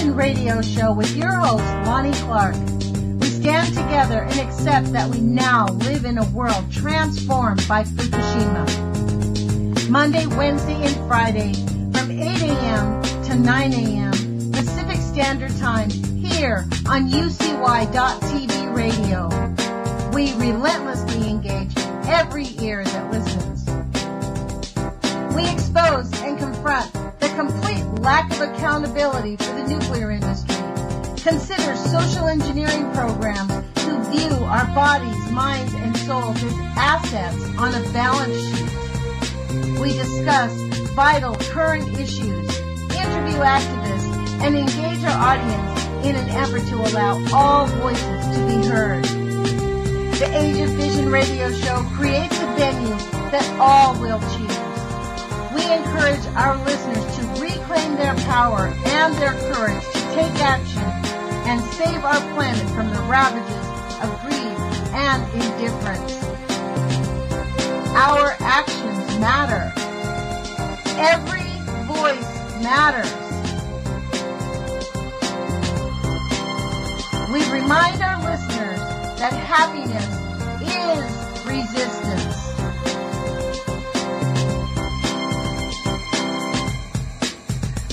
Fission radio show with your host, Lonnie Clark. We stand together and accept that we now live in a world transformed by Fukushima. Monday, Wednesday, and Friday from 8 a.m. to 9 a.m. Pacific Standard Time here on UCY.TV radio. We relentlessly engage every ear that listens. We expose and confront the complete lack of accountability for the nuclear industry. Consider social engineering programs who view our bodies, minds, and souls as assets on a balance sheet. We discuss vital current issues, interview activists, and engage our audience in an effort to allow all voices to be heard. The Age of Fission radio show creates a venue that all will choose. We encourage our listeners to reclaim their power and their courage to take action and save our planet from the ravages of greed and indifference. Our actions matter. Every voice matters. We remind our listeners that happiness is resistance.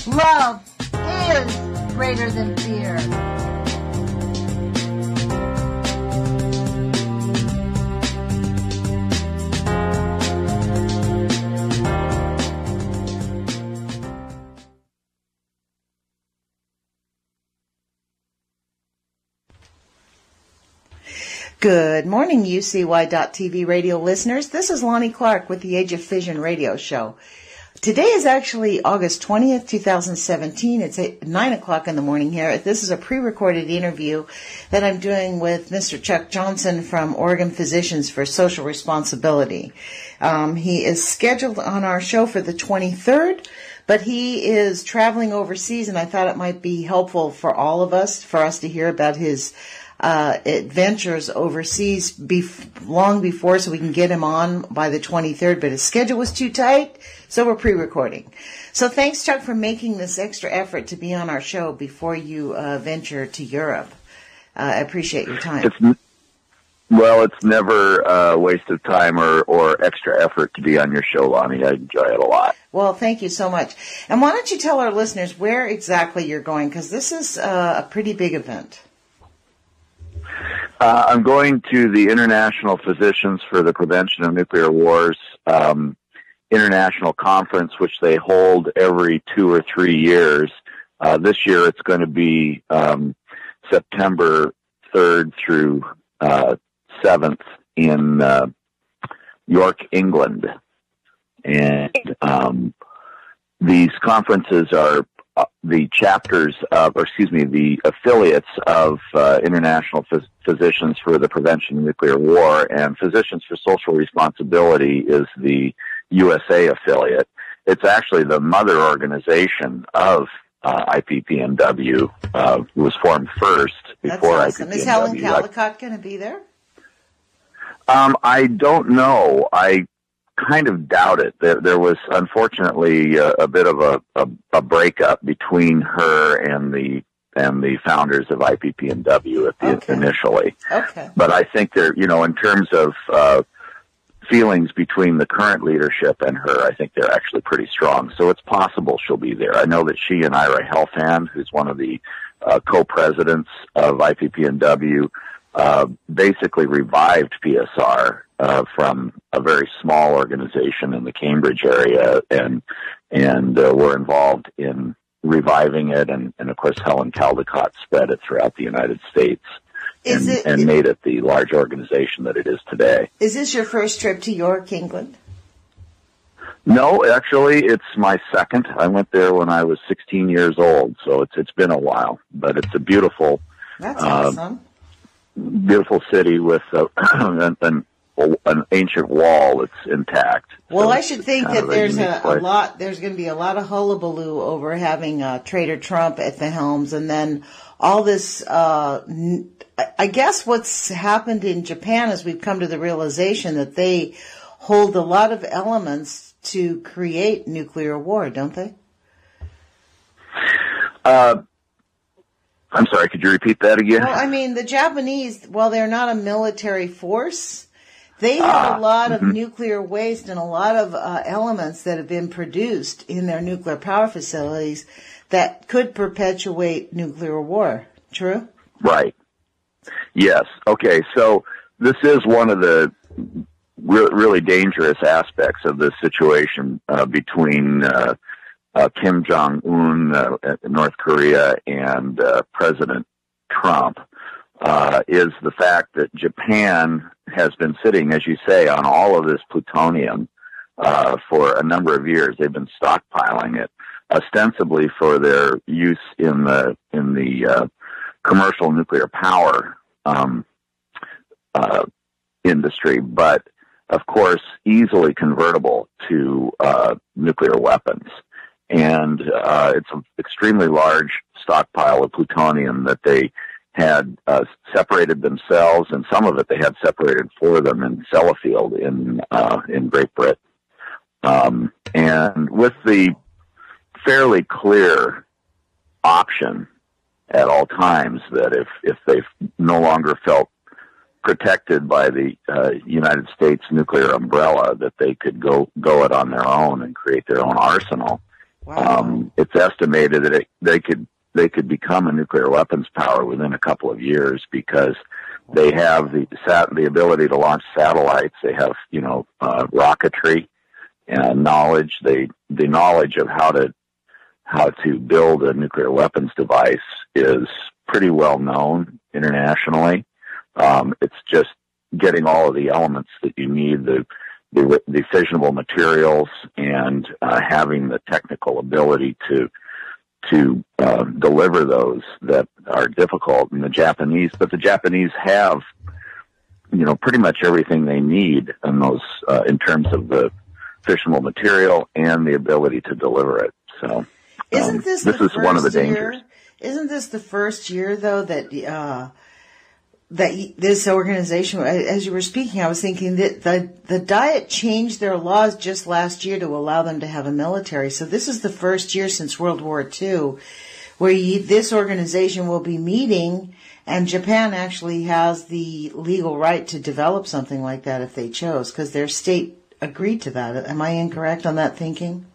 Love is greater than fear. Good morning, UCY.TV radio listeners. This is Lonnie Clark with the Age of Fission radio show. Today is actually August 20th, 2017. It's 9 o'clock in the morning here. This is a pre-recorded interview that I'm doing with Mr. Chuck Johnson from Oregon Physicians for Social Responsibility. He is scheduled on our show for the 23rd, but he is traveling overseas, and I thought it might be helpful for all of us, for us to hear about his adventures overseas long before, so we can get him on by the 23rd, but his schedule was too tight, so we're pre-recording. So thanks, Chuck, for making this extra effort to be on our show before you venture to Europe. I appreciate your time. It's never a waste of time or extra effort to be on your show, Lonnie. I enjoy it a lot. Well, thank you so much. And why don't you tell our listeners where exactly you're going, because this is a pretty big event. I'm going to the International Physicians for the Prevention of Nuclear Wars international conference, which they hold every 2 or 3 years. This year it's going to be September 3rd through 7th in York, England. And these conferences are the affiliates of International Physicians for the Prevention of Nuclear War, and Physicians for Social Responsibility is the USA affiliate. It's actually the mother organization of IPPNW, who was formed first before That's awesome. IPPNW. Is Helen Caldicott going to be there? I don't know. I kind of doubt it. There was unfortunately a bit of a breakup between her and the founders of IPPNW initially. Okay. But I think there, in terms of feelings between the current leadership and her, I think they're actually pretty strong. So it's possible she'll be there. I know that she and Ira Helfand, who's one of the co-presidents of IPPNW, basically revived PSR from a very small organization in the Cambridge area, and were involved in reviving it, and of course Helen Caldicott spread it throughout the United States and made it the large organization that it is today. Is this your first trip to York, England? No, actually, it's my second. I went there when I was 16 years old, so it's been a while, but it's a beautiful, That's awesome. Beautiful city with an ancient wall that's intact. Well, so I should think that there's there's going to be a lot of hullabaloo over having Trader Trump at the helms, and then all this, I guess what's happened in Japan is we've come to the realization that they hold a lot of elements to create nuclear war, don't they? I'm sorry, could you repeat that again? Well, I mean, the Japanese, while they're not a military force, they have a lot of nuclear waste and a lot of elements that have been produced in their nuclear power facilities that could perpetuate nuclear war. True? Right. Yes. Okay, so this is one of the really dangerous aspects of the situation between Kim Jong-un, North Korea, and President Trump, is the fact that Japan has been sitting, as you say, on all of this plutonium for a number of years. They've been stockpiling it, ostensibly for their use in the commercial nuclear power industry, but of course easily convertible to nuclear weapons. And it's an extremely large stockpile of plutonium that they had separated themselves, and some of it they had separated for them in Sellafield in Great Britain. And with the fairly clear option at all times that if they no longer felt protected by the United States nuclear umbrella, that they could go it on their own and create their own arsenal. Wow. It's estimated that they could become a nuclear weapons power within a couple of years, because they have the ability to launch satellites. They have rocketry and knowledge. The knowledge of how to build a nuclear weapons device is pretty well known internationally. It's just getting all of the elements that you need, the fissionable materials, and having the technical ability to deliver those that are difficult. And the Japanese have, pretty much everything they need in those, in terms of the fissionable material and the ability to deliver it. So, this is one of the dangers. Isn't this the first year, though, that this organization, as you were speaking, I was thinking that the Diet changed their laws just last year to allow them to have a military. So this is the first year since World War II where this organization will be meeting, and Japan actually has the legal right to develop something like that if they chose, because their state agreed to that. Am I incorrect on that thinking?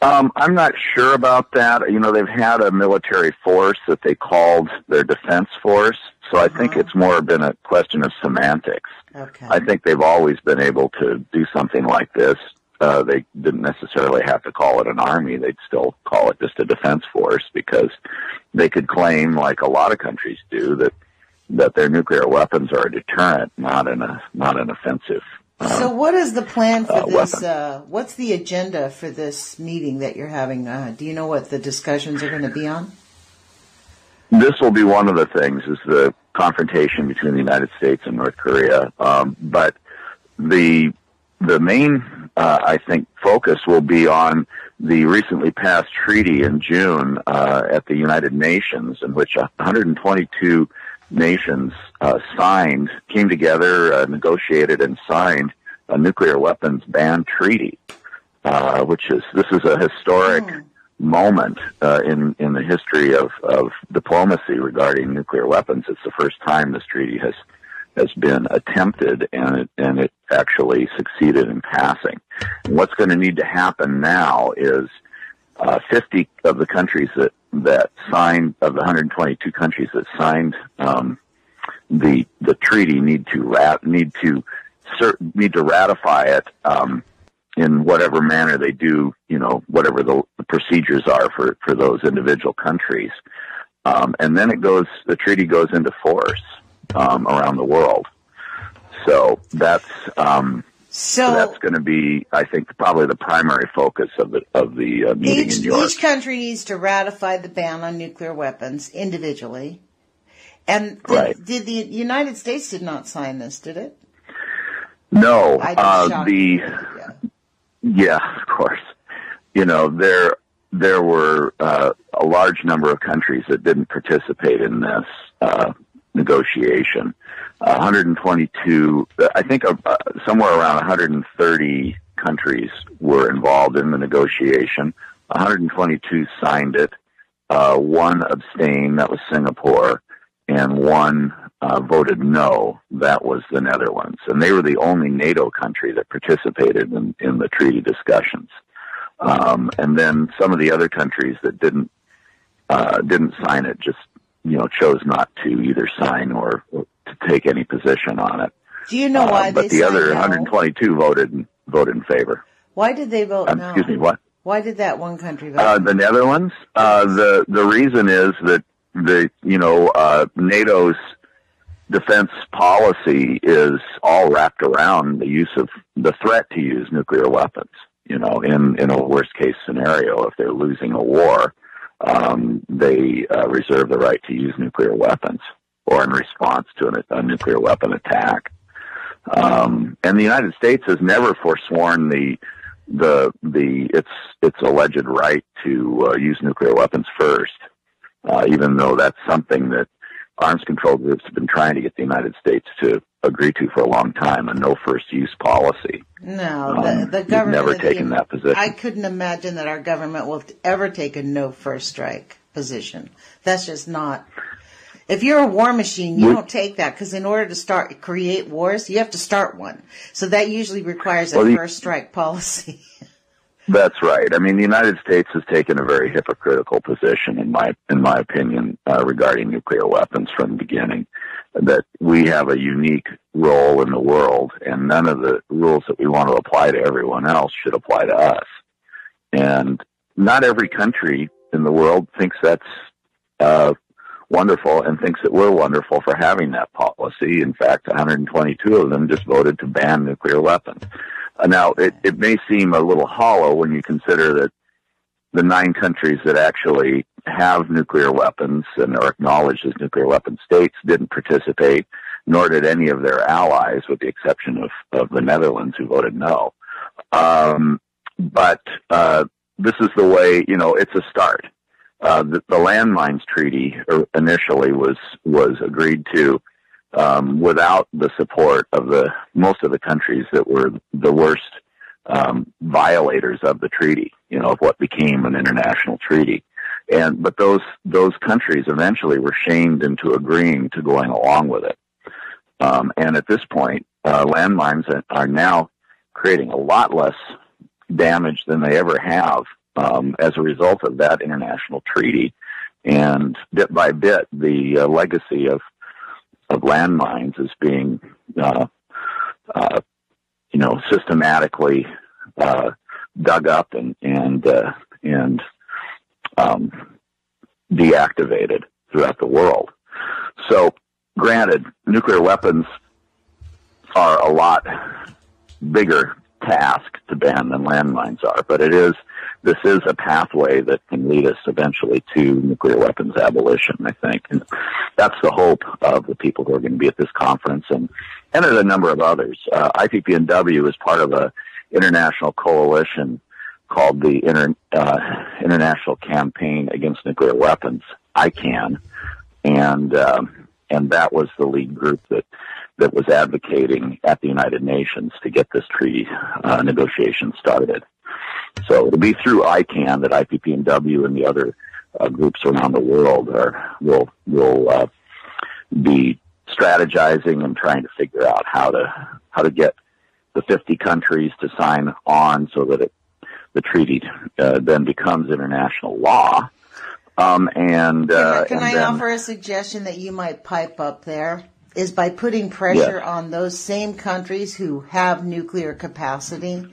I'm not sure about that. They've had a military force that they called their defense force, so I think it's more been a question of semantics. Okay. I think they've always been able to do something like this. They didn't necessarily have to call it an army. They'd still call it just a defense force, because they could claim, like a lot of countries do, that their nuclear weapons are a deterrent, not an offensive. So what is the plan for this? What's the agenda for this meeting that you're having? Do you know what the discussions are going to be on? This will be one of the things, is the confrontation between the United States and North Korea. But the main, I think, focus will be on the recently passed treaty in June at the United Nations, in which 122 nations came together, negotiated, and signed a nuclear weapons ban treaty, this is a historic moment in the history of diplomacy regarding nuclear weapons. It's the first time this treaty has been attempted, and it actually succeeded in passing. And what's going to need to happen now is 50 of the countries that signed, of the 122 countries that signed the treaty, need to ratify it in whatever manner they do, whatever the procedures are for those individual countries. And then the treaty goes into force around the world. So that's going to be, I think, probably the primary focus of the meeting in New York. Each country needs to ratify the ban on nuclear weapons individually. And did the United States did not sign this, did it? No. Yeah, of course. There were a large number of countries that didn't participate in this negotiation. 122, I think somewhere around 130 countries were involved in the negotiation. 122 signed it. one abstained, that was Singapore, and one voted no, that was the Netherlands. And they were the only NATO country that participated in the treaty discussions. And then some of the other countries that didn't sign it just, chose not to either sign or to take any position on it. Do you know why but the other 122 voted in favor. Why did they vote no? Excuse me, what? Why did that one country vote? The Netherlands. The reason is that NATO's defense policy is all wrapped around the use of the threat to use nuclear weapons. In a worst case scenario, if they're losing a war, they reserve the right to use nuclear weapons or in response to a nuclear weapon attack. And the United States has never forsworn its alleged right to use nuclear weapons first, even though that's something that arms control groups have been trying to get the United States to agree to for a long time, a no first use policy. No, the government never taken that position. I couldn't imagine that our government will ever take a no first strike position. That's just not. If you're a war machine, you don't take that, because in order to create wars, you have to start one. So that usually requires a first strike policy. That's right. I mean, the United States has taken a very hypocritical position, in my opinion, regarding nuclear weapons from the beginning. That we have a unique role in the world, and none of the rules that we want to apply to everyone else should apply to us. And not every country in the world thinks that's wonderful and thinks that we're wonderful for having that policy. In fact, 122 of them just voted to ban nuclear weapons. Now, it may seem a little hollow when you consider that the 9 countries that actually have nuclear weapons and are acknowledged as nuclear weapon states didn't participate, nor did any of their allies, with the exception of the Netherlands, who voted no. But this is the way, it's a start. The landmines treaty initially was agreed to without the support of most of the countries that were the worst violators of the treaty, of what became an international treaty. But those countries eventually were shamed into agreeing to going along with it. And at this point, landmines are now creating a lot less damage than they ever have as a result of that international treaty. And bit by bit, the legacy of landmines is being, systematically dug up and deactivated throughout the world. So, granted, nuclear weapons are a lot bigger task to ban than landmines are, but this is a pathway that can lead us eventually to nuclear weapons abolition, I think. And that's the hope of the people who are going to be at this conference, and there's a number of others. IPPNW is part of a international coalition called the International Campaign Against Nuclear Weapons, ICAN, and that was the lead group that was advocating at the United Nations to get this treaty negotiation started. So it'll be through ICAN that IPPNW and the other groups around the world will be strategizing and trying to figure out how to get the 50 countries to sign on so that the treaty then becomes international law. Can I offer a suggestion that you might pipe up there? Is by putting pressure on those same countries who have nuclear capacity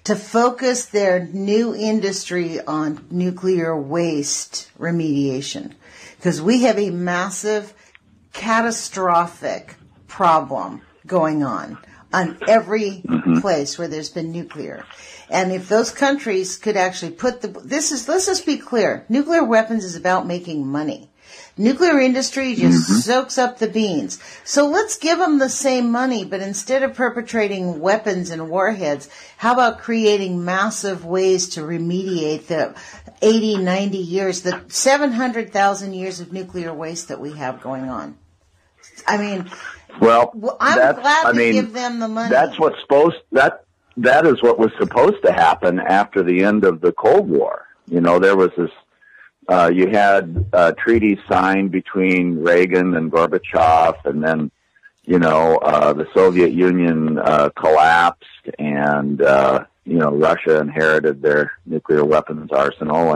to focus their new industry on nuclear waste remediation. Because we have a massive, catastrophic problem going on every place where there's been nuclear. And if those countries could actually let's just be clear, nuclear weapons is about making money. Nuclear industry just soaks up the beans. So let's give them the same money, but instead of perpetrating weapons and warheads, how about creating massive ways to remediate the 80, 90 years, the 700,000 years of nuclear waste that we have going on? I mean, I'm glad to give them the money. That is what was supposed to happen after the end of the Cold War. There was this You had treaties signed between Reagan and Gorbachev, and then, the Soviet Union collapsed, and, Russia inherited their nuclear weapons arsenal,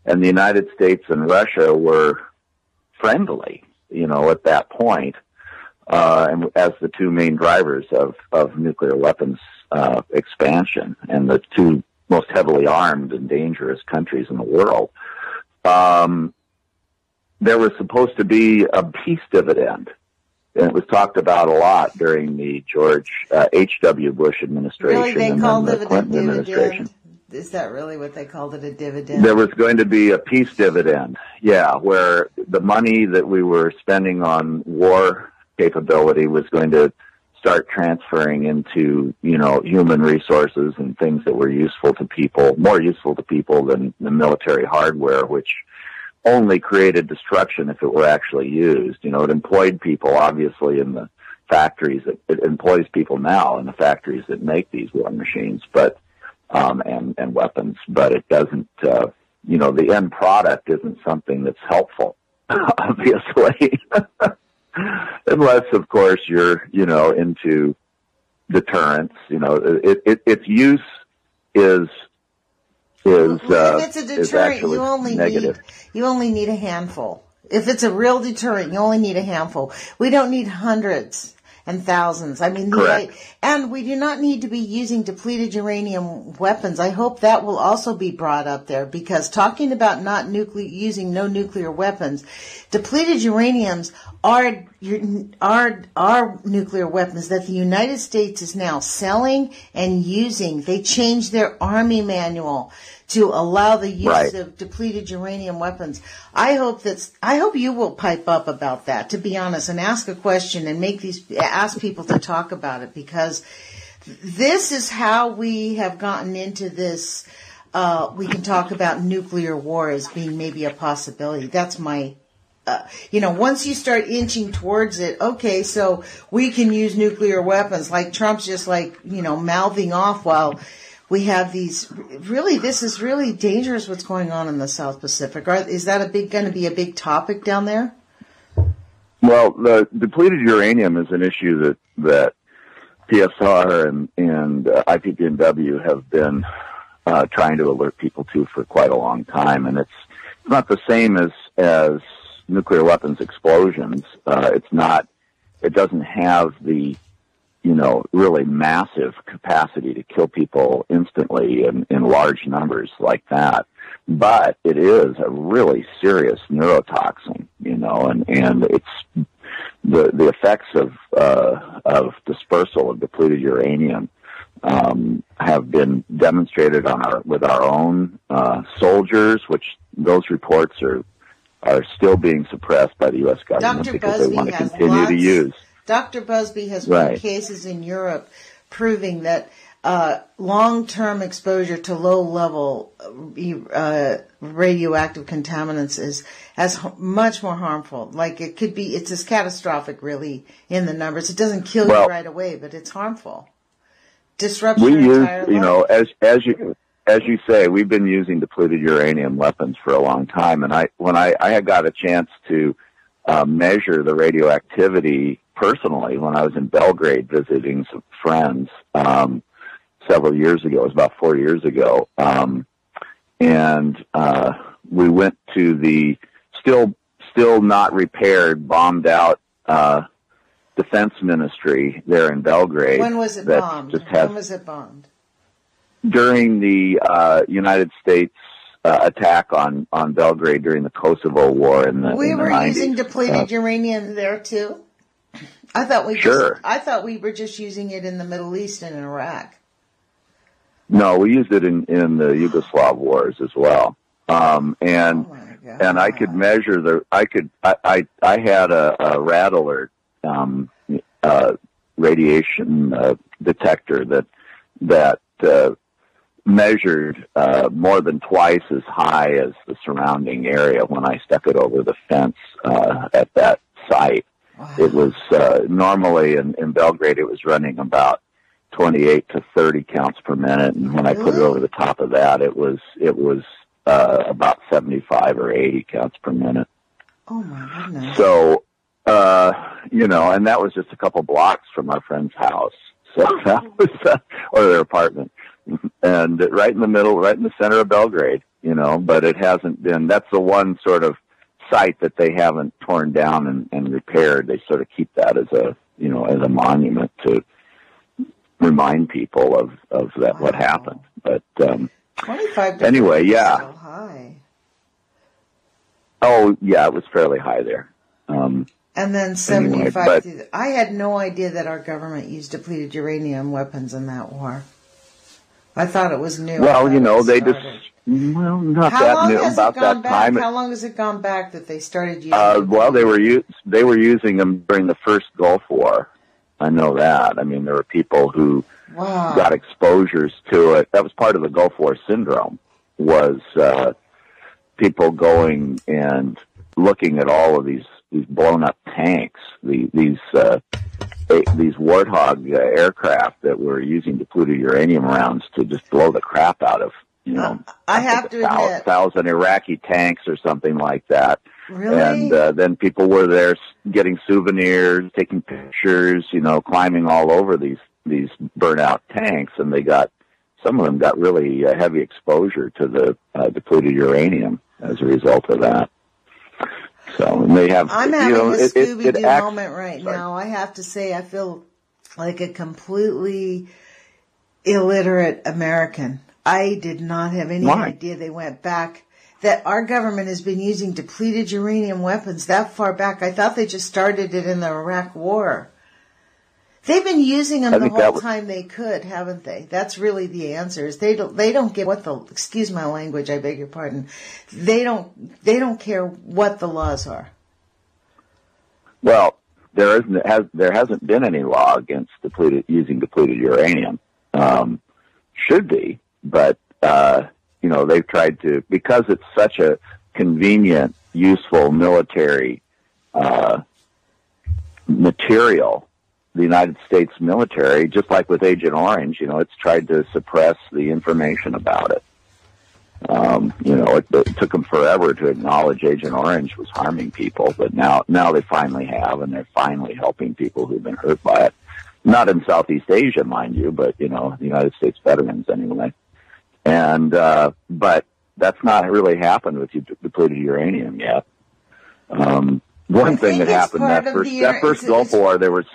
and the United States and Russia were friendly, at that point, and as the two main drivers of nuclear weapons expansion, and the two most heavily armed and dangerous countries in the world. There was supposed to be a peace dividend, and it was talked about a lot during the George H.W. Bush administration Really, they and called then it the a Clinton dividend? administration. Is that really what they called it, a dividend? There was going to be a peace dividend, where the money that we were spending on war capability was going to start transferring into, human resources and things that were useful to people, more useful to people than the military hardware, which only created destruction if it were actually used. It employed people, obviously, in the factories. It employs people now in the factories that make these war machines, but and weapons. But it doesn't, the end product isn't something that's helpful, obviously. Unless, of course, you're, into deterrence. Its use is if it's a deterrent, negative. You only need a handful. If it's a real deterrent, you only need a handful. We don't need hundreds and thousands. I mean, and we do not need to be using depleted uranium weapons. I hope that will also be brought up there, because talking about using no nuclear weapons, depleted uraniums are nuclear weapons that the United States is now selling and using. They changed their Army manual to allow the use of depleted uranium weapons. I hope you will pipe up about that, to be honest, and ask a question and ask people to talk about it, because this is how we have gotten into this. We can talk about nuclear war as being maybe a possibility. That's my, once you start inching towards it, okay, so we can use nuclear weapons, like Trump's just mouthing off while we have these. Really, this is really dangerous what's going on in the South Pacific. Is that going to be a big topic down there? Well, the depleted uranium is an issue that PSR and IPPNW have been trying to alert people to for quite a long time, and it's not the same as nuclear weapons explosions. It doesn't have the really massive capacity to kill people instantly in large numbers like that. But it is a really serious neurotoxin, and it's the effects of dispersal of depleted uranium have been demonstrated with our own soldiers, which those reports are still being suppressed by the U.S. government because they want to continue to use. Dr. Busby has run cases in Europe proving that long-term exposure to low-level radioactive contaminants is much more harmful. Like it's as catastrophic, really, in the numbers. It doesn't kill you right away, but it's harmful. Disrupts your entire life. As you say, we've been using depleted uranium weapons for a long time, and when I had got a chance to measure the radioactivity personally when I was in Belgrade visiting some friends several years ago. It was about 4 years ago, and we went to the still not repaired, bombed out defense ministry there in Belgrade. When was it bombed? When was it bombed? During the United States attack on Belgrade during the Kosovo War in the 90s. We were using depleted uranium there too. I thought we were just using it in the Middle East and in Iraq. No, we used it in the Yugoslav wars as well. And I could measure I had a rad alert radiation detector that measured more than twice as high as the surrounding area when I stuck it over the fence at that site. Wow. It was normally in Belgrade it was running about 28 to 30 counts per minute, and when I put it over the top of that, it was about 75 or 80 counts per minute. Oh my goodness. So, and that was just a couple blocks from our friend's house. So that was, or their apartment. And right in the middle, right in the center of Belgrade, but it hasn't been, that's the one sort of site that they haven't torn down and repaired. They sort of keep that as a monument to remind people of that, what happened. But, 25 anyway, yeah. So high. Oh, yeah, it was fairly high there. And then 75. Anyway, I had no idea that our government used depleted uranium weapons in that war. I thought it was new. Well, they just, not that new, about that time. How long has it gone back that they started using well, they were using them during the first Gulf War. I know that. I mean, there were people who got exposures to it. That was part of the Gulf War syndrome, was people going and looking at all of these blown up tanks, these Warthog aircraft that were using depleted uranium rounds to just blow the crap out of, I have to admit, 1,000 Iraqi tanks or something like that. Really? And then people were there getting souvenirs, taking pictures, climbing all over these burnout tanks, and some of them got really heavy exposure to the depleted uranium as a result of that. So and they have. I'm having a Scooby-Doo moment right now. I have to say, I feel like a completely illiterate American. I did not have any idea they went back, that our government has been using depleted uranium weapons that far back. I thought they just started it in the Iraq War. They've been using them the whole time they could, haven't they? That's really the answer. Is they don't get what excuse my language, I beg your pardon. They don't care what the laws are. Well, there hasn't been any law against using depleted uranium. Should be, but they've tried to, because it's such a convenient, useful military material. The United States military, just like with Agent Orange, it's tried to suppress the information about it. It took them forever to acknowledge Agent Orange was harming people, but now they finally have, and they're finally helping people who've been hurt by it. Not in Southeast Asia, mind you, but, the United States veterans anyway. And, but that's not really happened with depleted uranium yet. One thing that happened that first Gulf War, there was,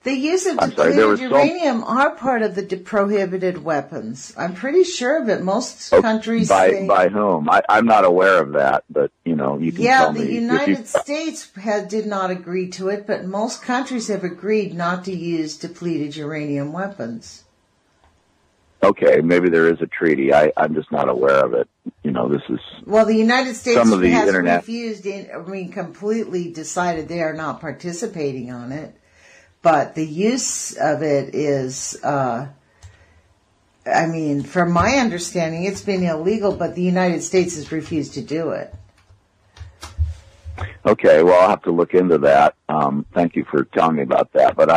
the use of depleted uranium are part of the prohibited weapons. I'm pretty sure of it. Most countries by whom? I'm not aware of that, but you can tell me. The United States did not agree to it, but most countries have agreed not to use depleted uranium weapons. Okay, maybe there is a treaty. I'm just not aware of it. This is the United States some of the has internet refused. completely decided they are not participating on it. But the use of it is, from my understanding, it's been illegal, but the United States has refused to do it. Okay, well, I'll have to look into that. Thank you for telling me about that. But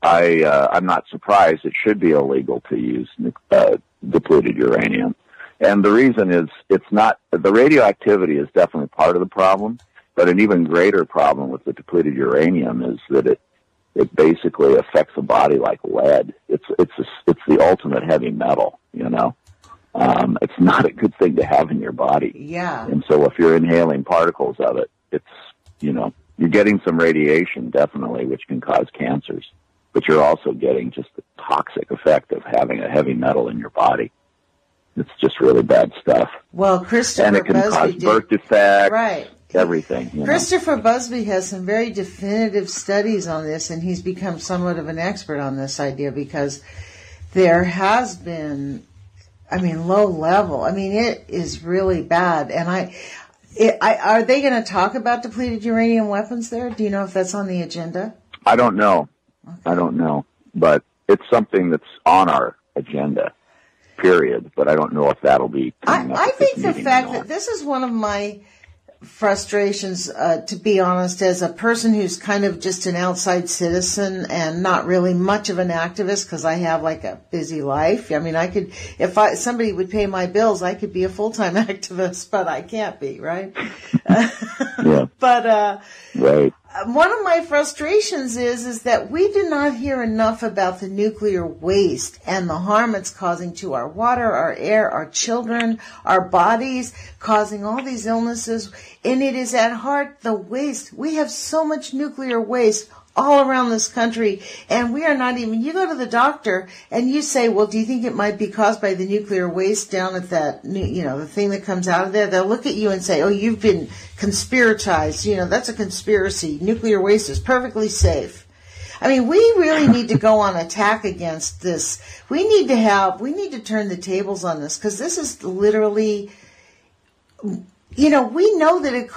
I'm not surprised. It should be illegal to use depleted uranium. And the reason is the radioactivity is definitely part of the problem, but an even greater problem with the depleted uranium is that it basically affects the body like lead. It's the ultimate heavy metal, It's not a good thing to have in your body. Yeah. And so if you're inhaling particles of it, you're getting some radiation, definitely, which can cause cancers. But you're also getting just the toxic effect of having a heavy metal in your body. It's just really bad stuff. Well, Christopher And it can cause birth defects. Right. Everything. Christopher Busby has some very definitive studies on this, and he's become somewhat of an expert on this idea because there has been, low level. It is really bad. And are they going to talk about depleted uranium weapons there? Do you know if that's on the agenda? I don't know. Okay. I don't know. But it's something that's on our agenda, period. But I don't know if that'll be coming up. I think the fact that this is one of my frustrations, to be honest, as a person who's kind of just an outside citizen and not really much of an activist because I have like a busy life. I mean, I could, if somebody would pay my bills, I could be a full-time activist, but I can't be, right? Yeah. But, right. One of my frustrations is that we do not hear enough about the nuclear waste and the harm it's causing to our water, our air, our children, our bodies, causing all these illnesses. And it is at heart the waste. We have so much nuclear waste all around this country, and we are not even, you go to the doctor and you say, well, do you think it might be caused by the nuclear waste down at that, the thing that comes out of there? They'll look at you and say, oh, you've been conspiratized. That's a conspiracy. Nuclear waste is perfectly safe. I mean, we really need to go on attack against this. We need to turn the tables on this, because this is literally, we know that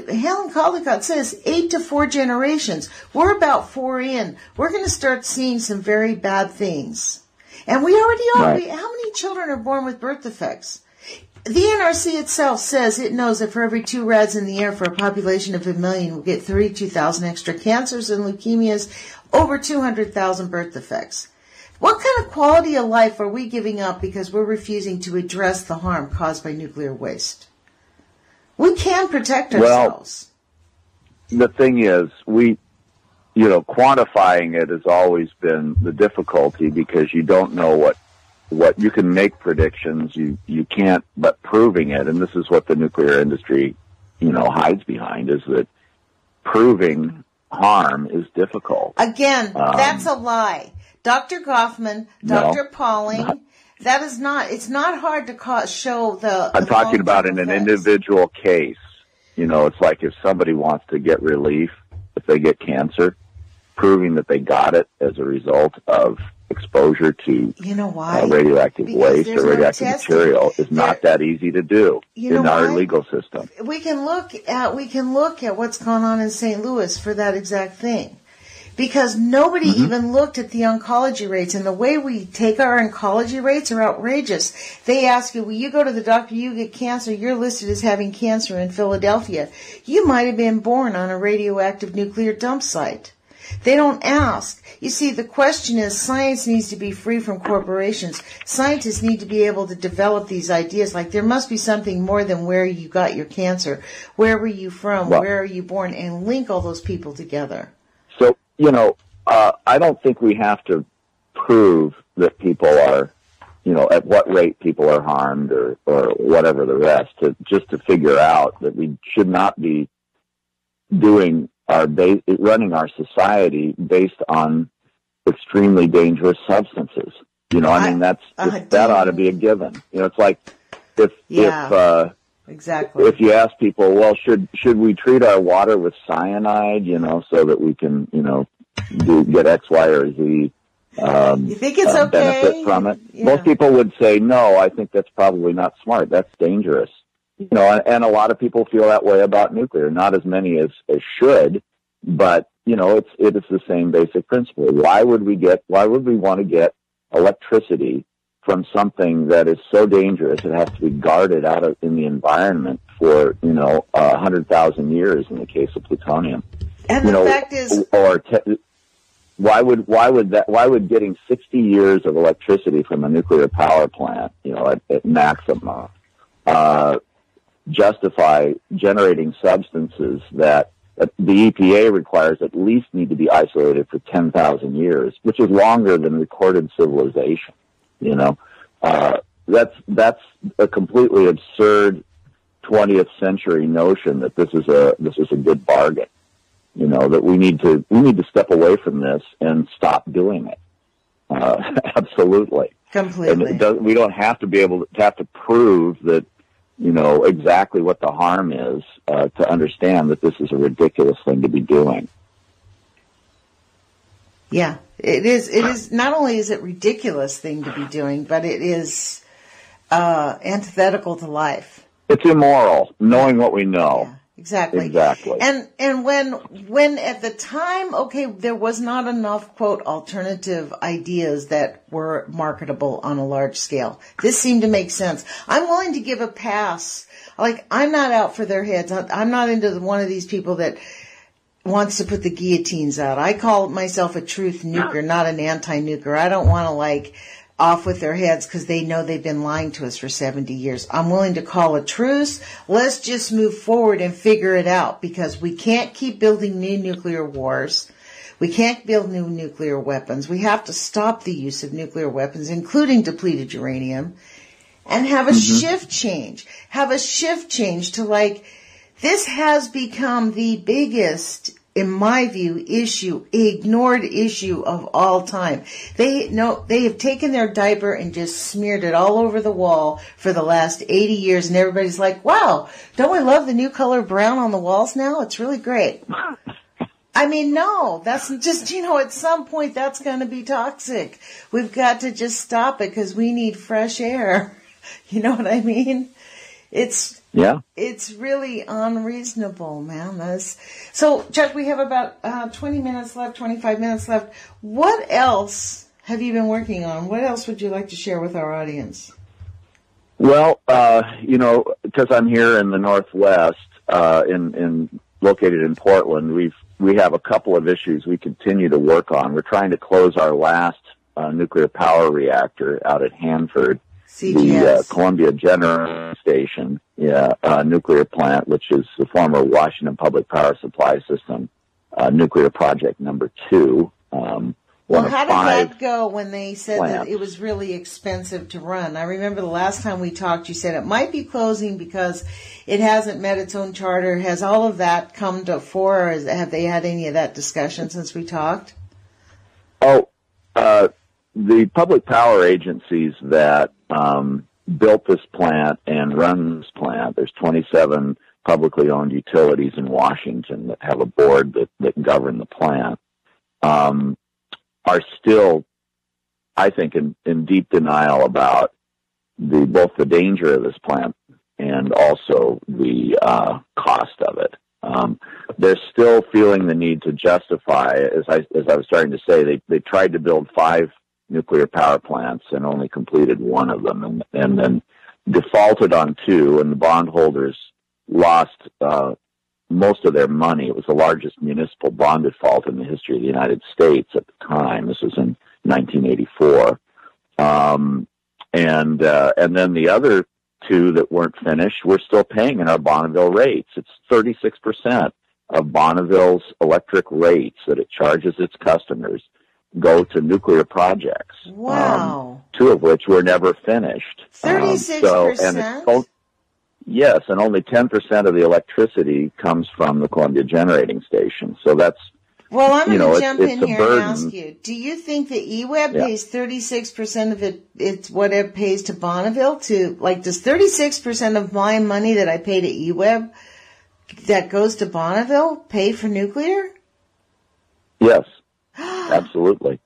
Helen Caldicott says 8 to 4 generations. We're about 4 in. We're going to start seeing some very bad things. And we already are. Right. How many children are born with birth defects? The NRC itself says it knows that for every 2 rads in the air for a population of 1 million, we'll get 32,000 extra cancers and leukemias, over 200,000 birth defects. What kind of quality of life are we giving up because we're refusing to address the harm caused by nuclear waste? We can protect ourselves. Well, the thing is, quantifying it has always been the difficulty, because you don't know what you can make predictions. You can't, but proving it, and this is what the nuclear industry, hides behind, is that proving harm is difficult. Again, that's a lie. Dr. Goffman, Dr. Pauling, that is not, it's not hard to show the... I'm talking about in an individual case. It's like if somebody wants to get relief, if they get cancer, proving that they got it as a result of exposure to radioactive waste or radioactive material is not that easy to do in our legal system. We can look at what's going on in St. Louis for that exact thing. Because nobody even looked at the oncology rates, and the way we take our oncology rates are outrageous. They ask you, well, you go to the doctor, you get cancer, you're listed as having cancer in Philadelphia. You might have been born on a radioactive nuclear dump site. They don't ask. You see, the question is, science needs to be free from corporations. Scientists need to be able to develop these ideas. Like, there must be something more than where you got your cancer. Where were you from? Where are you born? And link all those people together. So, I don't think we have to prove that people are, at what rate people are harmed or whatever the rest, just to figure out that we should not be running our society based on extremely dangerous substances. That ought to be a given. It's like exactly. If you ask people, well, should we treat our water with cyanide, so that we can, get X, Y, or Z you think it's okay? Benefit from it? Yeah. Most people would say, no, I think that's probably not smart. That's dangerous. And a lot of people feel that way about nuclear. Not as many as should, but, it is the same basic principle. Why would we want to get electricity from something that is so dangerous it has to be guarded out in the environment for 100,000 years in the case of plutonium? And the fact is, why would getting 60 years of electricity from a nuclear power plant, at maximum, justify generating substances that the EPA requires at least need to be isolated for 10,000 years, which is longer than recorded civilization? That's a completely absurd 20th century notion that this is a good bargain. That we need to step away from this and stop doing it. Absolutely. Completely. And we don't have to prove that, exactly what the harm is, to understand that this is a ridiculous thing to be doing. Yeah, it is. It is. Not only is it a ridiculous thing to be doing, but it is antithetical to life. It's immoral, knowing what we know. Exactly. Exactly. And when at the time, okay, there was not enough, quote, alternative ideas that were marketable on a large scale. This seemed to make sense. I'm willing to give a pass. Like, I'm not out for their heads. I'm not into one of these people that wants to put the guillotines out. I call myself a truth nuker, not an anti-nuker. I don't want to, like, off with their heads because they know they've been lying to us for 70 years. I'm willing to call a truce. Let's just move forward and figure it out, because we can't keep building new nuclear wars. We can't build new nuclear weapons. We have to stop the use of nuclear weapons, including depleted uranium, and have a shift change. Have a shift change to, like, this has become the biggest, in my view, ignored issue of all time. They have taken their diaper and just smeared it all over the wall for the last 80 years, and everybody's like, wow, don't we love the new color brown on the walls now? It's really great. I mean, no, that's just, at some point that's going to be toxic. We've got to just stop it because we need fresh air. You know what I mean? It's really unreasonable, man. So, Chuck, we have about 20 minutes left, 25 minutes left. What else have you been working on? What else would you like to share with our audience? Well, because I'm here in the Northwest, located in Portland, we have a couple of issues we continue to work on. We're trying to close our last nuclear power reactor out at Hanford. CGS. The Columbia Generating Station, nuclear plant, which is the former Washington Public Power Supply System, nuclear project number 2. Well, how did that go when they said that it was really expensive to run? I remember the last time we talked, you said it might be closing because it hasn't met its own charter. Has all of that come to fore, or have they had any of that discussion since we talked? The public power agencies that built this plant and run this plant, there's 27 publicly owned utilities in Washington that have a board that govern the plant, are still, I think, in deep denial about both the danger of this plant and also the cost of it. They're still feeling the need to justify, as I was starting to say, they tried to build 5 nuclear power plants and only completed 1 of them, and then defaulted on 2, and the bondholders lost most of their money. It was the largest municipal bond default in the history of the United States at the time. This was in 1984. And then the other 2 that weren't finished, we're still paying in our Bonneville rates. It's 36% of Bonneville's electric rates that it charges its customers go to nuclear projects. Wow. 2 of which were never finished. 36%? Yes, and only 10% of the electricity comes from the Columbia Generating Station. So that's, well, I'm going to jump in here burden. And ask you, do you think that EWEB pays 36% of it's what it pays to Bonneville? Does 36% of my money that I pay to EWEB that goes to Bonneville pay for nuclear? Yes, absolutely.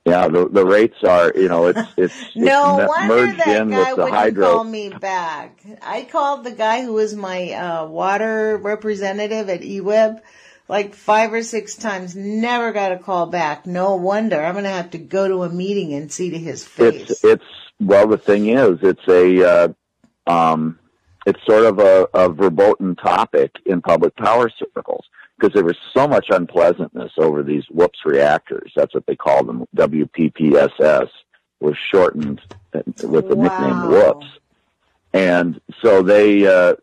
Yeah, the rates are, it's no wonder merged that in guy with the wouldn't hydro. call me back. I called the guy who was my water representative at EWEB like 5 or 6 times. Never got a call back. No wonder. I'm going to have to go to a meeting and see to his face. Well, the thing is, it's sort of a verboten topic in public power circles, because there was so much unpleasantness over these WHOOPS reactors. That's what they call them. WPPSS was shortened with the nickname WHOOPS. And so there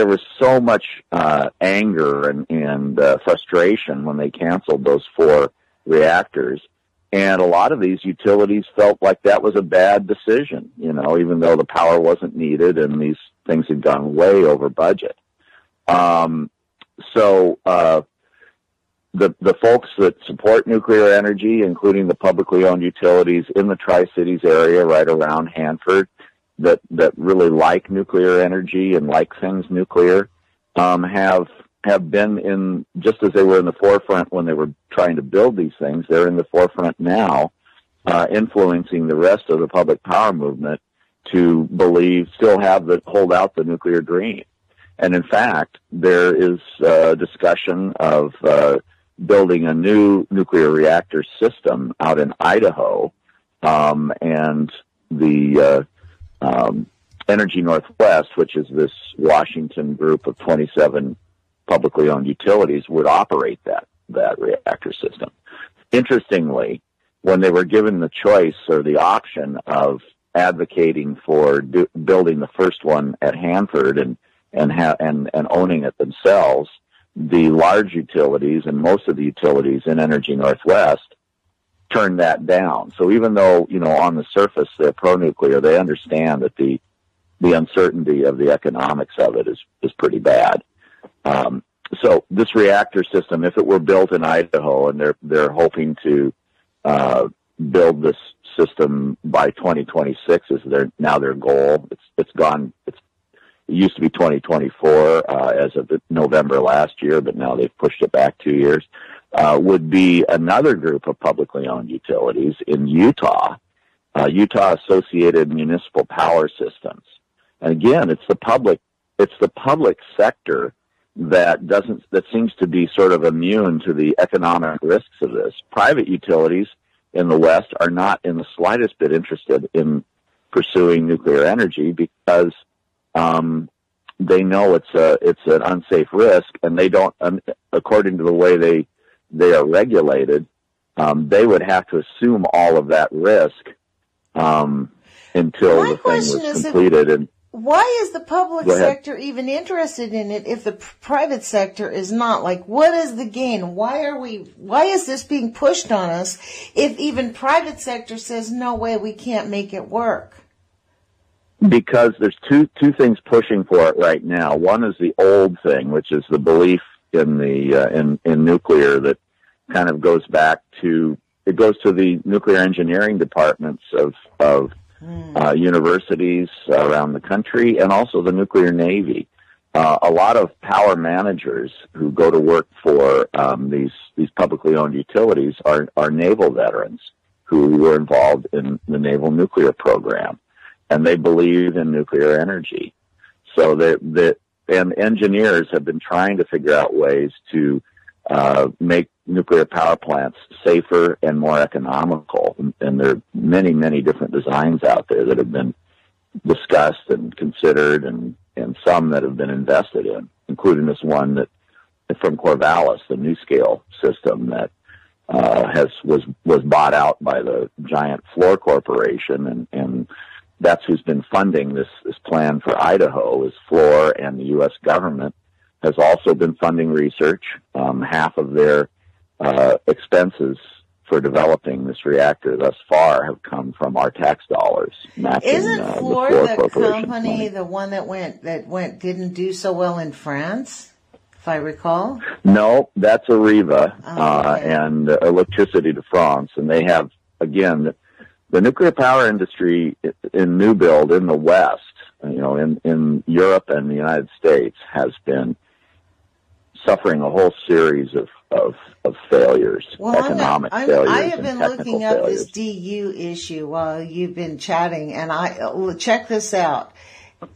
was so much anger and frustration when they canceled those 4 reactors. And a lot of these utilities felt like that was a bad decision, even though the power wasn't needed and these things had gone way over budget. So the folks that support nuclear energy, including the publicly owned utilities in the Tri-Cities area right around Hanford, that really like nuclear energy and like things nuclear, have been in, just as they were in the forefront when they were trying to build these things, they're in the forefront now, influencing the rest of the public power movement to hold out the nuclear dream. And in fact, there is discussion of building a new nuclear reactor system out in Idaho, and the Energy Northwest, which is this Washington group of 27 publicly owned utilities, would operate that reactor system. Interestingly, when they were given the choice or the option of advocating for building the first one at Hanford and owning it themselves, the large utilities and most of the utilities in Energy Northwest turned that down. So even though, on the surface they're pro-nuclear, they understand that the uncertainty of the economics of it is pretty bad. So this reactor system, if it were built in Idaho, and they're hoping to build this system by 2026 is their goal. It used to be 2024 as of November last year, but now they've pushed it back 2 years. Would be another group of publicly owned utilities in Utah, Utah Associated Municipal Power Systems. And again, it's the public sector that seems to be sort of immune to the economic risks of this. Private utilities in the West are not in the slightest bit interested in pursuing nuclear energy because they know it's an unsafe risk, and they don't, according to the way they are regulated, they would have to assume all of that risk until the thing was completed. Why is the public sector even interested in it if the private sector is not? Like, what is the gain? Why is this being pushed on us if even private sector says, no way, we can't make it work? Because there's two things pushing for it right now. One is the old thing, which is the belief in the in nuclear that kind of goes to the nuclear engineering departments of universities around the country, and also the nuclear navy. A lot of power managers who go to work for these publicly owned utilities are naval veterans who were involved in the naval nuclear program, and they believe in nuclear energy. So and engineers have been trying to figure out ways to make nuclear power plants safer and more economical. And there are many, many different designs out there that have been discussed and considered, and some that have been invested in, including this one that from Corvallis, the NuScale system that was bought out by the giant Fluor Corporation, and that's who's been funding this plan for Idaho is Fluor, and the U.S. government has also been funding research. Half of their expenses for developing this reactor thus far have come from our tax dollars. Isn't Fluor the company, money. The one that didn't do so well in France, if I recall? No, that's Areva okay. And Electricity de France, and they have, again, the nuclear power industry in new build in the West, in Europe and the United States, has been suffering a whole series of failures, economic failures. I have been looking up failures. This DU issue while you've been chatting, and check this out.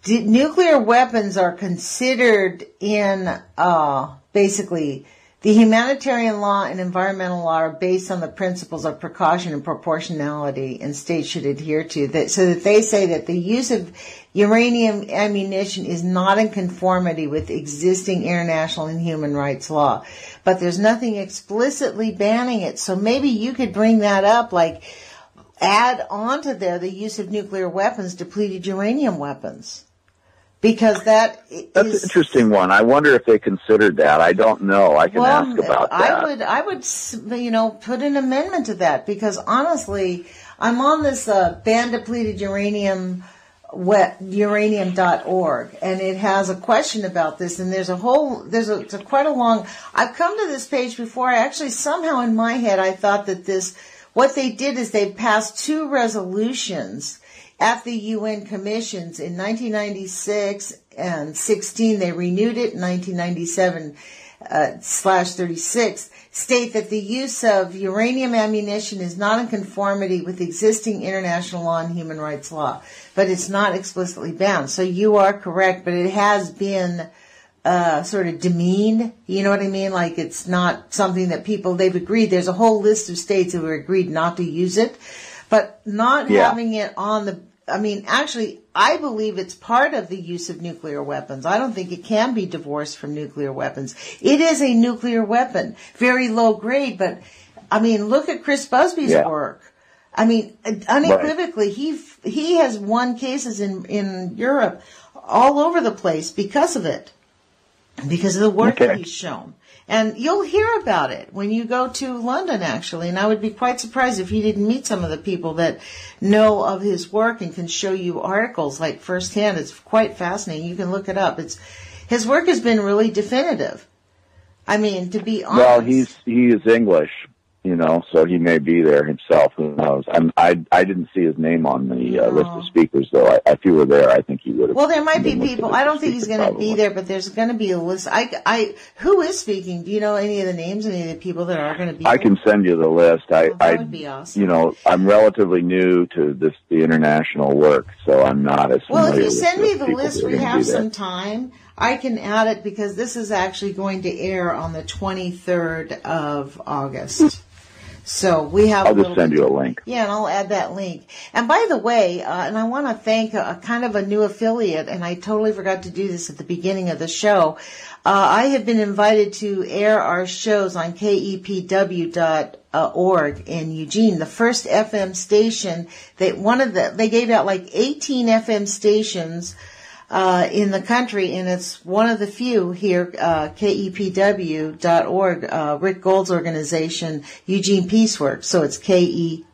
Nuclear weapons are considered in basically the humanitarian law and environmental law are based on the principles of precaution and proportionality, and states should adhere to that. So that they say that the use of uranium ammunition is not in conformity with existing international and human rights law. But there's nothing explicitly banning it. So maybe you could bring that up, like add onto there the use of nuclear weapons, depleted uranium weapons. Because that's an interesting one. I wonder if they considered that. I don't know. I can ask about that. I would, put an amendment to that, because honestly, I'm on this ban depleted uranium uranium.org, and it has a question about this, and it's quite a long. I've come to this page before. I actually somehow in my head I thought that what they did is they passed two resolutions at the UN commissions in 1996 and 16. They renewed it in 1997 /36, state that the use of uranium ammunition is not in conformity with existing international law and human rights law, but it's not explicitly banned. So you are correct, but it has been sort of demeaned. You know what I mean? Like it's not something that they've agreed. There's a whole list of states who have agreed not to use it, but not having it on the, actually, I believe it's part of the use of nuclear weapons. I don't think it can be divorced from nuclear weapons. It is a nuclear weapon, very low grade, but look at Chris Busby's work. Unequivocally, he has won cases in Europe all over the place because of it, because of the work that he's shown. And you'll hear about it when you go to London, actually. And I would be quite surprised if you didn't meet some of the people that know of his work and can show you articles like firsthand. It's quite fascinating. You can look it up. His work has been really definitive. To be honest. Well, he is English, so he may be there himself. Who knows? I didn't see his name on the list of speakers, though. If he were there, I think he would have. Well, there might be people. I don't think he's going to be there, but there's going to be a list. Who is speaking? Do you know any of the names, any of the people that are going to be there? I can send you the list. That would be awesome. I'm relatively new to the international work, so I'm not as familiar. Well, if you send me the people list, who are we gonna have be there. some time. I can add it because this is actually going to air on the 23rd of August. So we have. I'll just send you a link. Yeah, and I'll add that link. And by the way, and I want to thank a kind of a new affiliate, and I totally forgot to do this at the beginning of the show. I have been invited to air our shows on KEPW.org in Eugene, the first FM station. They gave out like 18 FM stations in the country, and it's one of the few here, KEPW.org, Rick Gold's organization, Eugene Peaceworks. So it's KEPW,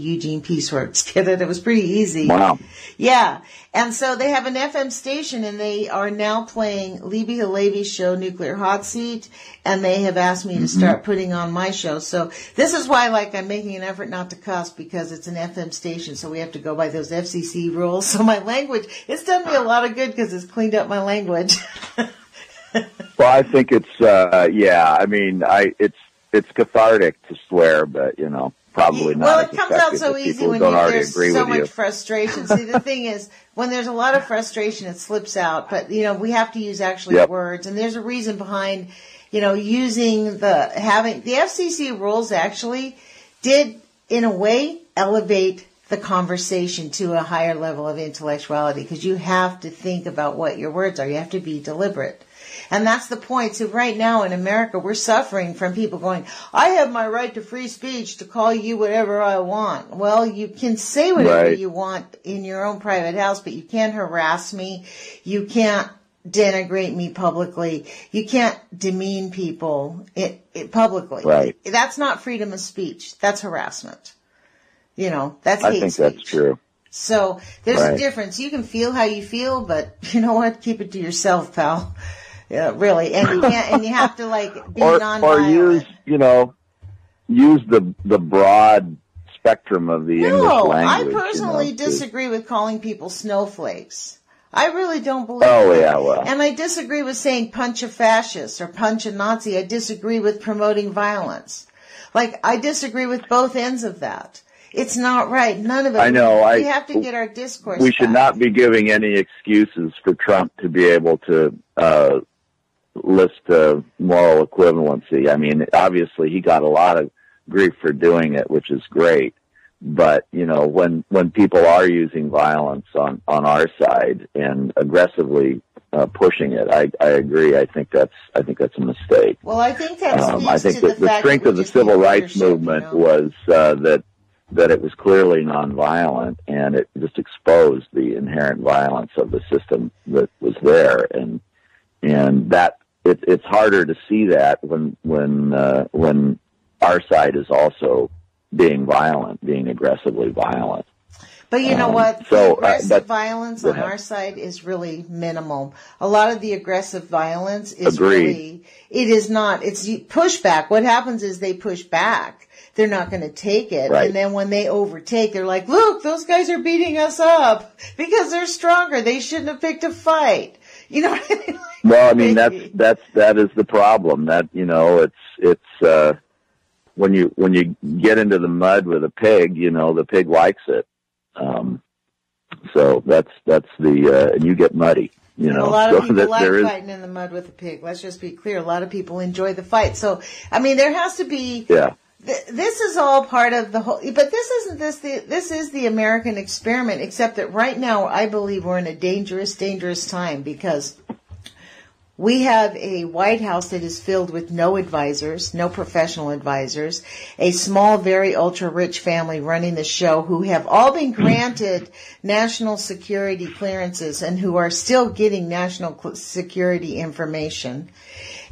Eugene Peaceworks. Get it? It was pretty easy. Wow. Yeah. And so they have an FM station, and they are now playing Libby Halevi's show, Nuclear Hot Seat, and they have asked me to start putting on my show. So this is why, I'm making an effort not to cuss, because it's an FM station, so we have to go by those FCC rules. So my language, it's done me a lot of good because it's cleaned up my language. Well, I think it's, it's cathartic to swear, but, probably not. Well, it comes out so easy when there's so much you. frustration. See, the thing is, when there's a lot of frustration, it slips out. But, we have to use actually words. And there's a reason behind, using the FCC rules actually did, in a way, elevate the conversation to a higher level of intellectuality, because you have to think about what your words are. You have to be deliberate. And that's the point. So right now in America, we're suffering from people going, I have my right to free speech to call you whatever I want. Well, you can say whatever you want in your own private house, but you can't harass me. You can't denigrate me publicly. You can't demean people publicly. Right. That's not freedom of speech. That's harassment. That's hate I think speech. that's true. So there's a difference. You can feel how you feel, but you know what? Keep it to yourself, pal. Yeah, really. And you can't, and you have to be nonviolent. Or use the broad spectrum of the English language. I personally disagree with calling people snowflakes. I really don't believe that. And I disagree with saying punch a fascist or punch a Nazi. I disagree with promoting violence. I disagree with both ends of that. It's not right. None of it. I know. We have to get our discourse We should back. not be giving any excuses for Trump to be able to list moral equivalency. Obviously he got a lot of grief for doing it, which is great. But, when people are using violence on our side and aggressively pushing it, I agree. I think that's a mistake. Well, I think that I think that the strength of the civil rights movement was that it was clearly nonviolent, and it just exposed the inherent violence of the system that was there, and that it's harder to see that when our side is also being violent, being aggressively violent. But you know what? The aggressive violence on our side is really minimal. A lot of the aggressive violence is it is not, it's pushback. What happens is they push back. They're not going to take it. Right. And then when they overtake, they're like, look, those guys are beating us up because they're stronger. They shouldn't have picked a fight. You know what I mean? Well, that is the problem. That, it's when you get into the mud with a pig, the pig likes it. So that's and you get muddy. You know, a lot of so people that like there is, fighting in the mud with a pig. Let's just be clear. A lot of people enjoy the fight. So, I mean, there has to be. yeah. This is all part of the whole. But this is the American experiment. Except that right now, I believe we're in a dangerous time because we have a White House that is filled with no advisors, no professional advisors, a small, very ultra-rich family running the show who have all been granted national security clearances and who are still getting national security information.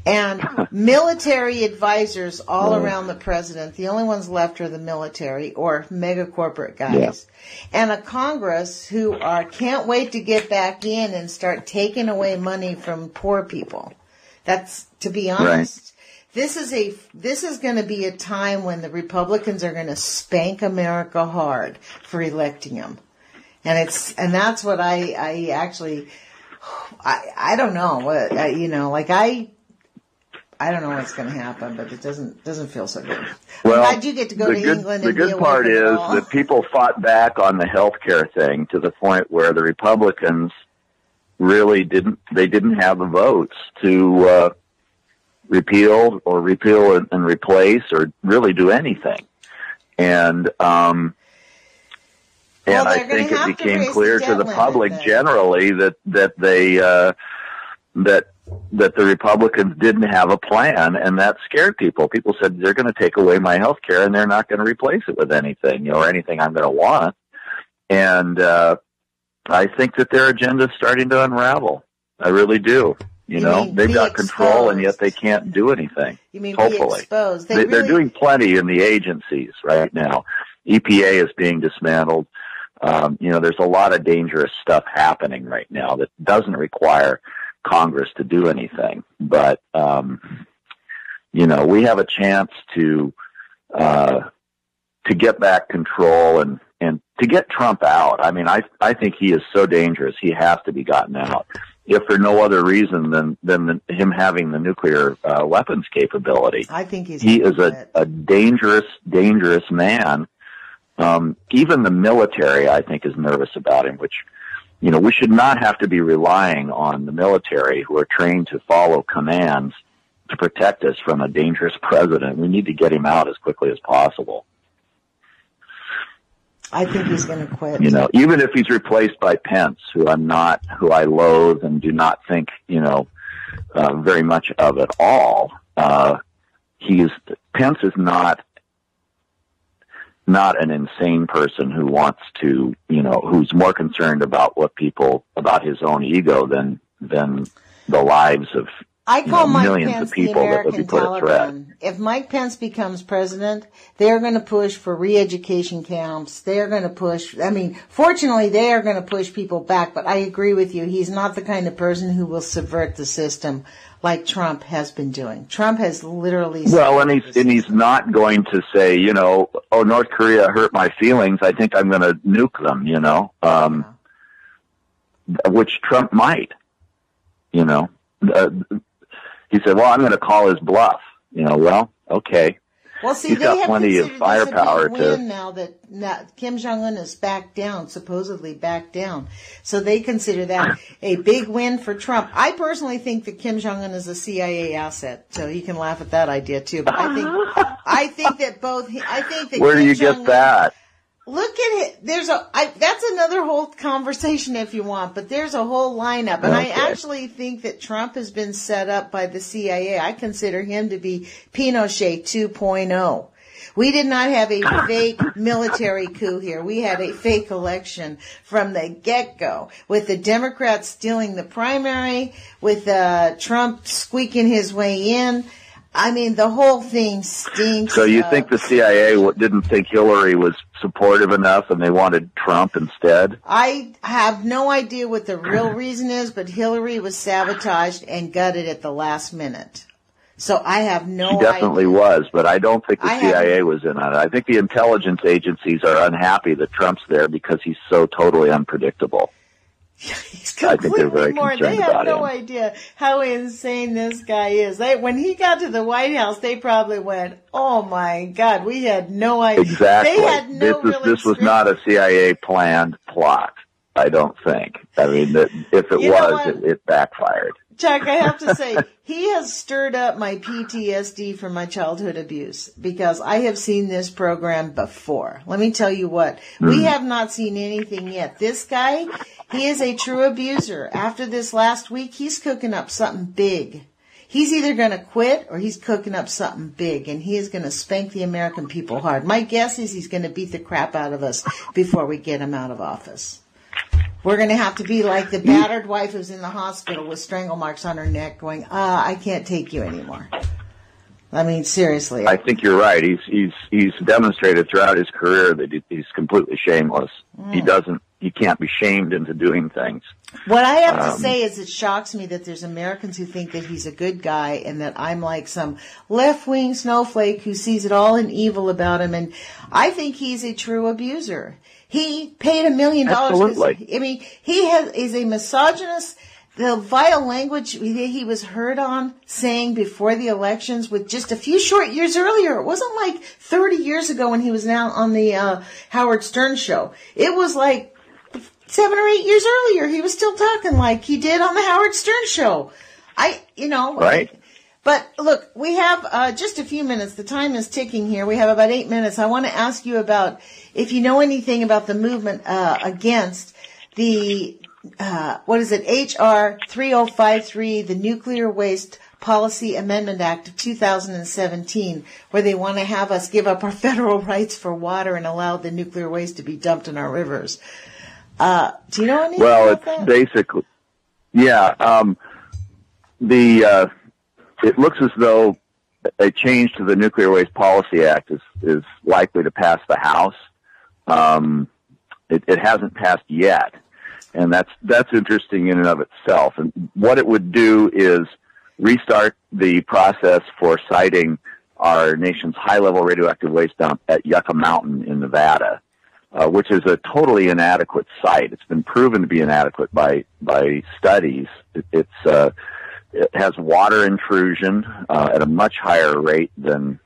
And military advisors all around the president. The only ones left are the military or mega corporate guys. Yeah. And a Congress who can't wait to get back in and start taking away money from poor people. That's, to be honest, this is going to be a time when the Republicans are going to spank America hard for electing them. And that's what I don't know. I don't know what's going to happen, but it doesn't feel so good. Well, I do get to go to England. The good part is that people fought back on the health care thing to the point where the Republicans really didn't have the votes to repeal and replace or really do anything. And I think it became clear to the public generally that the Republicans didn't have a plan, and that scared people. People said, they're going to take away my health care, and they're not going to replace it with anything, or anything I'm going to want. And I think that their agenda is starting to unravel. I really do. They've got control, and yet they can't do anything. You mean hopefully. Be exposed? They're doing plenty in the agencies right now. EPA is being dismantled. There's a lot of dangerous stuff happening right now that doesn't require Congress to do anything, but we have a chance to get back control and to get Trump out. I mean, I think he is so dangerous; he has to be gotten out, if for no other reason than him having the nuclear weapons capability. I think he is a dangerous man. Even the military, I think, is nervous about him, which. We should not have to be relying on the military who are trained to follow commands to protect us from a dangerous president. We need to get him out as quickly as possible. I think he's going to quit. Even if he's replaced by Pence, who I loathe and do not think, very much of at all. Pence is not an insane person who wants to, who's more concerned about about his own ego than the lives of millions of people that would be put at threat. If Mike Pence becomes president, they're going to push for re-education camps. They're going to push, fortunately they are going to push people back, but I agree with you. He's not the kind of person who will subvert the system like Trump has been doing. Trump has literally... Well, and he's not going to say, North Korea hurt my feelings, I think I'm going to nuke them, which Trump might, He said, well, I'm going to call his bluff, well, okay. Well, see, he's got plenty of firepower to. Now that Kim Jong-un is supposedly backed down. So they consider that a big win for Trump. I personally think that Kim Jong-un is a CIA asset, so you can laugh at that idea too. But I think that Where do you get that? Look at it. That's another whole conversation if you want, but there's a whole lineup. And I actually think that Trump has been set up by the CIA. I consider him to be Pinochet 2.0. We did not have a fake military coup here. We had a fake election from the get-go, with the Democrats stealing the primary, with Trump squeaking his way in. The whole thing stinks. So you think the CIA didn't think Hillary was supportive enough and they wanted Trump instead? I have no idea what the real reason is, but Hillary was sabotaged and gutted at the last minute. So I have no idea. She definitely was, but I don't think the CIA was in on it. I think the intelligence agencies are unhappy that Trump's there because he's so totally unpredictable. He's completely more. They have no idea how insane this guy is. When he got to the White House, they probably went, "Oh my God, we had no idea." Exactly. They had no this was not a CIA planned plot. I don't think. I mean, that if it was, it backfired. Chuck, I have to say, he has stirred up my PTSD from my childhood abuse, because I have seen this program before. Let me tell you what, we have not seen anything yet. This guy, he is a true abuser. After this last week, he's cooking up something big. He's either going to quit or he's cooking up something big, and he is going to spank the American people hard. My guess is he's going to beat the crap out of us before we get him out of office. We're going to have to be like the battered wife who's in the hospital with strangle marks on her neck going, I can't take you anymore. I mean, seriously. I think you're right. He's demonstrated throughout his career that he's completely shameless. He can't be shamed into doing things. What I have to say is it shocks me that there's Americans who think that he's a good guy and that I'm like some left-wing snowflake who sees it all in evil about him. And I think he's a true abuser. He paid $1 million. Absolutely. I mean, is a misogynist. The vile language he was heard on saying before the elections with just a few short years earlier. It wasn't like 30 years ago when he was now on the Howard Stern show. It was like 7 or 8 years earlier. He was still talking like he did on the Howard Stern show. Right. But look, we have just a few minutes. The time is ticking here. We have about 8 minutes. I want to ask you about if you know anything about the movement against the HR 3053, the Nuclear Waste Policy Amendment Act of 2017, where they want to have us give up our federal rights for water and allow the nuclear waste to be dumped in our rivers. Do you know anything about that? Well, it's basically, it looks as though a change to the Nuclear Waste Policy Act is likely to pass the House. It hasn't passed yet, and that's interesting in and of itself. And what it would do is restart the process for siting our nation's high-level radioactive waste dump at Yucca Mountain in Nevada, which is a totally inadequate site. It's been proven to be inadequate by studies. It has water intrusion at a much higher rate than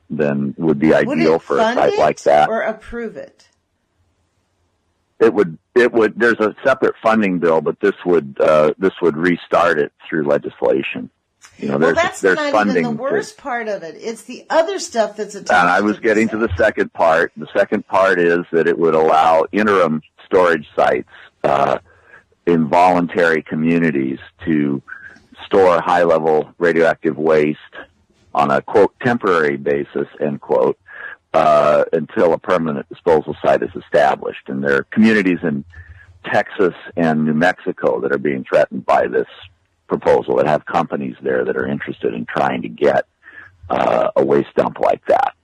would be ideal for a site like that. Or approve it? It would. There's a separate funding bill, but this would restart it through legislation. That's not funding even the worst part of it. It's the other stuff that's attached. And I was getting to the second part. The second part is that it would allow interim storage sites in voluntary communities to store high-level radioactive waste on a, quote, temporary basis, end quote, until a permanent disposal site is established. And there are communities in Texas and New Mexico that are being threatened by this proposal that have companies there that are interested in trying to get a waste dump like that.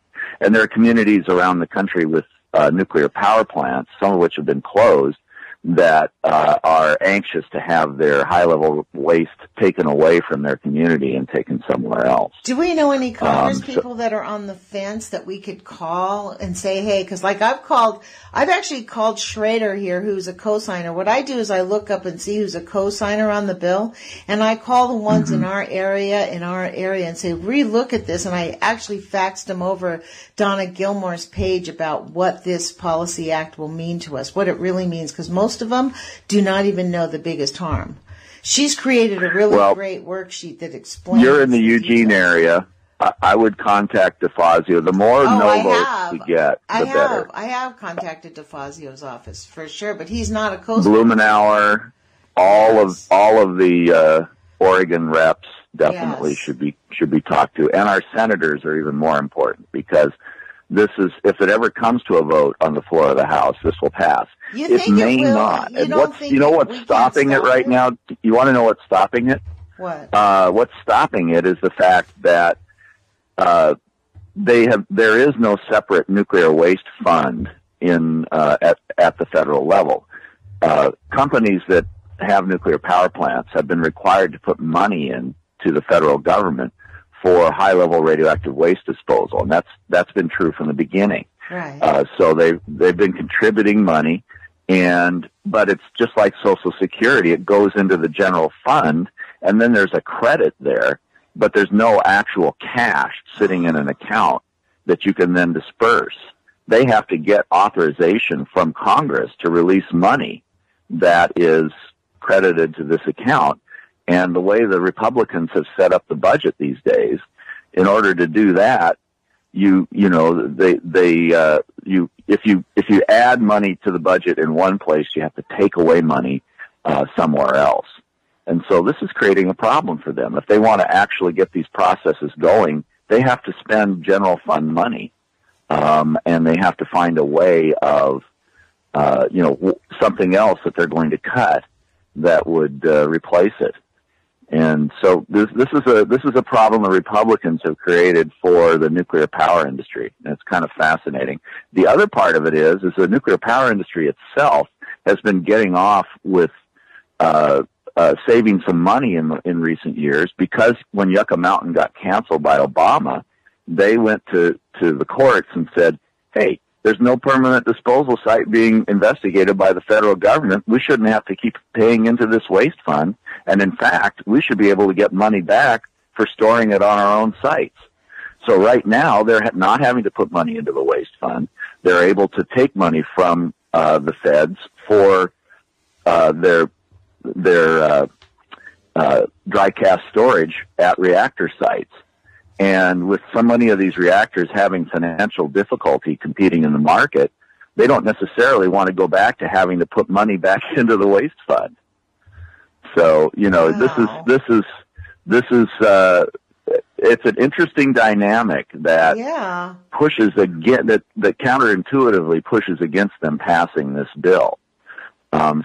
And there are communities around the country with nuclear power plants, some of which have been closed, that are anxious to have their high-level waste taken away from their community and taken somewhere else. Do we know any Congress people that are on the fence that we could call and say, hey, because like I've actually called Schrader here, who's a co-signer. What I do is I look up and see who's a co-signer on the bill, and I call the ones in our area and say, relook at this. And I actually faxed them over Donna Gilmore's page about what this policy act will mean to us, what it really means, because most of them do not even know the biggest harm. She's created a really great worksheet that explains. You're in the Eugene area. I would contact DeFazio. The more no votes we get, the better. I have contacted DeFazio's office for sure, but he's not a co-signer. Blumenauer, all of the Oregon reps definitely should be talked to, and our senators are even more important, because this is, if it ever comes to a vote on the floor of the House, this will pass. It may not. And what's stopping it right now? You want to know what's stopping it? What? What's stopping it is the fact that there is no separate nuclear waste fund at the federal level. Companies that have nuclear power plants have been required to put money into the federal government for high-level radioactive waste disposal, and that's been true from the beginning. Right. So they've been contributing money, but it's just like Social Security. It goes into the general fund, and then there's a credit there, but there's no actual cash sitting in an account that you can then disperse. They have to get authorization from Congress to release money that is credited to this account. And the way the Republicans have set up the budget these days, in order to do that, if you add money to the budget in one place, you have to take away money somewhere else. And so this is creating a problem for them. If they want to actually get these processes going, they have to spend general fund money, and they have to find a way of, something else that they're going to cut that would replace it. And so this is a problem the Republicans have created for the nuclear power industry, and it's kind of fascinating. The other part of it is the nuclear power industry itself has been getting off with saving some money in recent years, because when Yucca Mountain got canceled by Obama, they went to the courts and said, hey, there's no permanent disposal site being investigated by the federal government. We shouldn't have to keep paying into this waste fund. And in fact, we should be able to get money back for storing it on our own sites. So right now, they're not having to put money into the waste fund. They're able to take money from the feds for their dry cask storage at reactor sites. And with so many of these reactors having financial difficulty competing in the market, they don't necessarily want to go back to having to put money back into the waste fund. So, wow. It's an interesting dynamic that pushes that counterintuitively pushes against them passing this bill.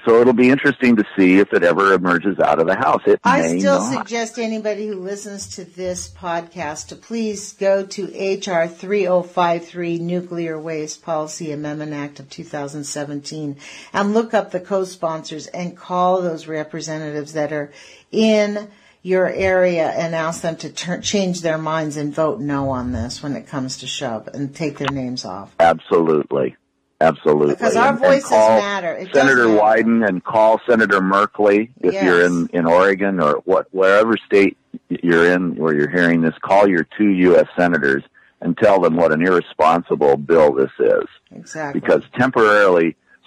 So it'll be interesting to see if it ever emerges out of the House. I still suggest anybody who listens to this podcast to please go to HR 3053, Nuclear Waste Policy Amendment Act of 2017, and look up the co-sponsors and call those representatives that are in your area and ask them to change their minds and vote no on this when it comes to shove and take their names off. Absolutely. Because our voices matter. Senator Wyden, and call Senator Merkley if you're in Oregon or wherever state you're in where you're hearing this. Call your 2 U.S. senators and tell them what an irresponsible bill this is. Exactly. Because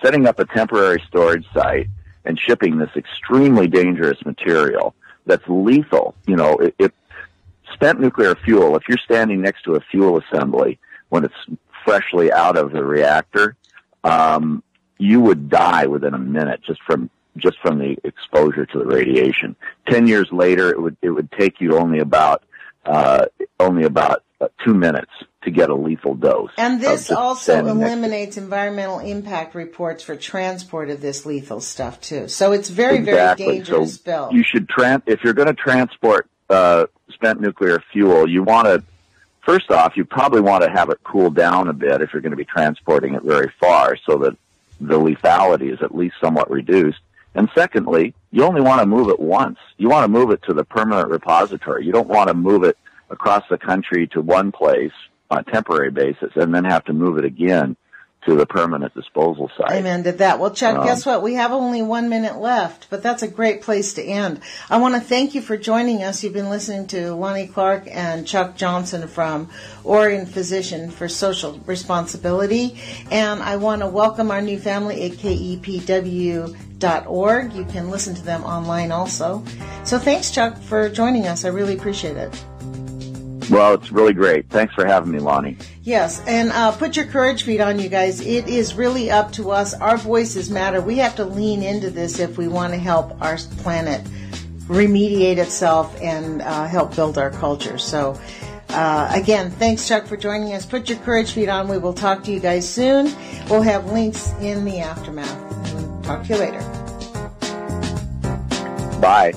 setting up a temporary storage site and shipping this extremely dangerous material that's lethal, spent nuclear fuel, if you're standing next to a fuel assembly when it's freshly out of the reactor, you would die within a minute just from the exposure to the radiation. 10 years later, it would take you only about 2 minutes to get a lethal dose. And this also eliminates environmental impact reports for transport of this lethal stuff too. So it's very dangerous bill. You should if you're going to transport spent nuclear fuel, first off, you probably want to have it cool down a bit if you're going to be transporting it very far so that the lethality is at least somewhat reduced. And secondly, you only want to move it once. You want to move it to the permanent repository. You don't want to move it across the country to one place on a temporary basis and then have to move it again to the permanent disposal site. Amen to that. Well, Chuck, guess what? We have only 1 minute left, but that's a great place to end. I want to thank you for joining us. You've been listening to Lonnie Clark and Chuck Johnson from Oregon Fission for Social Responsibility. And I want to welcome our new family at KEPW.org. You can listen to them online also. So thanks, Chuck, for joining us. I really appreciate it. Well, it's really great. Thanks for having me, Lonnie. Yes, and put your courage feet on, you guys. It is really up to us. Our voices matter. We have to lean into this if we want to help our planet remediate itself and help build our culture. So, again, thanks, Chuck, for joining us. Put your courage feet on. We will talk to you guys soon. We'll have links in the aftermath. Talk to you later. Bye.